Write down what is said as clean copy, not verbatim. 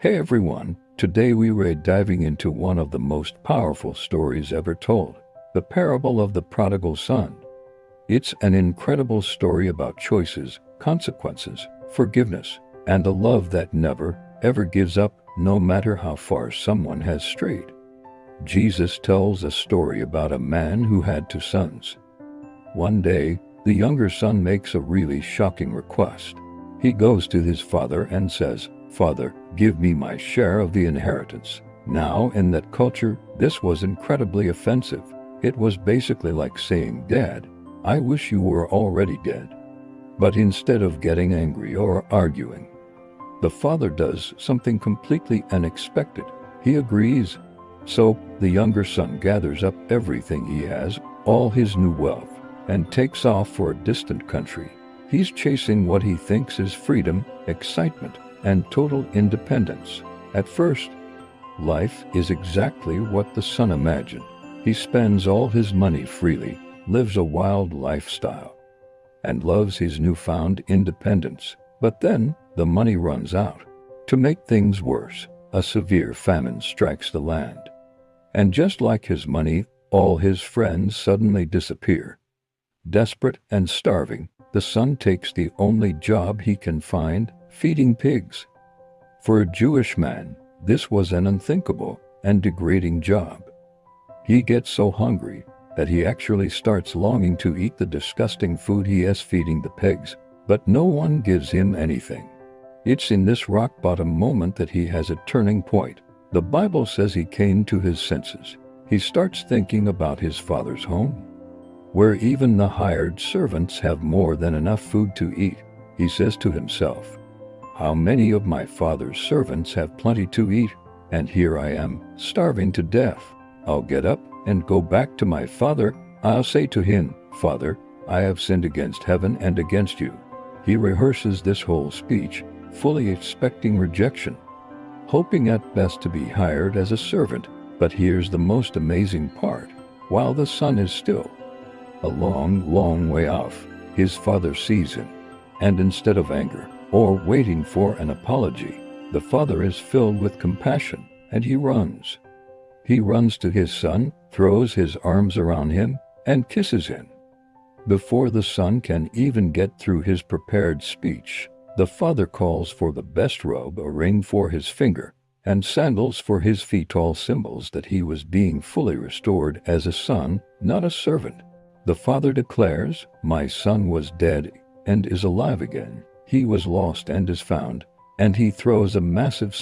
Hey everyone, today we're diving into one of the most powerful stories ever told, the parable of the prodigal son. It's an incredible story about choices, consequences, forgiveness, and a love that never, ever gives up, no matter how far someone has strayed. Jesus tells a story about a man who had two sons. One day, the younger son makes a really shocking request. He goes to his father and says, "Father, give me my share of the inheritance." Now, in that culture, this was incredibly offensive. It was basically like saying, "Dad, I wish you were already dead." But instead of getting angry or arguing, the father does something completely unexpected. He agrees. So, the younger son gathers up everything he has, all his new wealth, and takes off for a distant country. He's chasing what he thinks is freedom, excitement, and total independence. At first, life is exactly what the son imagined. He spends all his money freely, lives a wild lifestyle, and loves his newfound independence. But then, the money runs out. To make things worse, a severe famine strikes the land. And just like his money, all his friends suddenly disappear. Desperate and starving, the son takes the only job he can find, feeding pigs. For a Jewish man, this was an unthinkable and degrading job. He gets so hungry that he actually starts longing to eat the disgusting food he is feeding the pigs, but no one gives him anything. It's in this rock-bottom moment that he has a turning point. The Bible says he came to his senses. He starts thinking about his father's home, where even the hired servants have more than enough food to eat. He says to himself, "How many of my father's servants have plenty to eat, and here I am, starving to death. I'll get up and go back to my father. I'll say to him, 'Father, I have sinned against heaven and against you.'" He rehearses this whole speech, fully expecting rejection, hoping at best to be hired as a servant. But here's the most amazing part. While the son is still a long, long way off, his father sees him, and instead of anger or waiting for an apology, the father is filled with compassion, and he runs. He runs to his son, throws his arms around him, and kisses him. Before the son can even get through his prepared speech, the father calls for the best robe, a ring for his finger, and sandals for his feet, all symbols that he was being fully restored as a son, not a servant. The father declares, "My son was dead and is alive again. He was lost and is found," and he throws a massive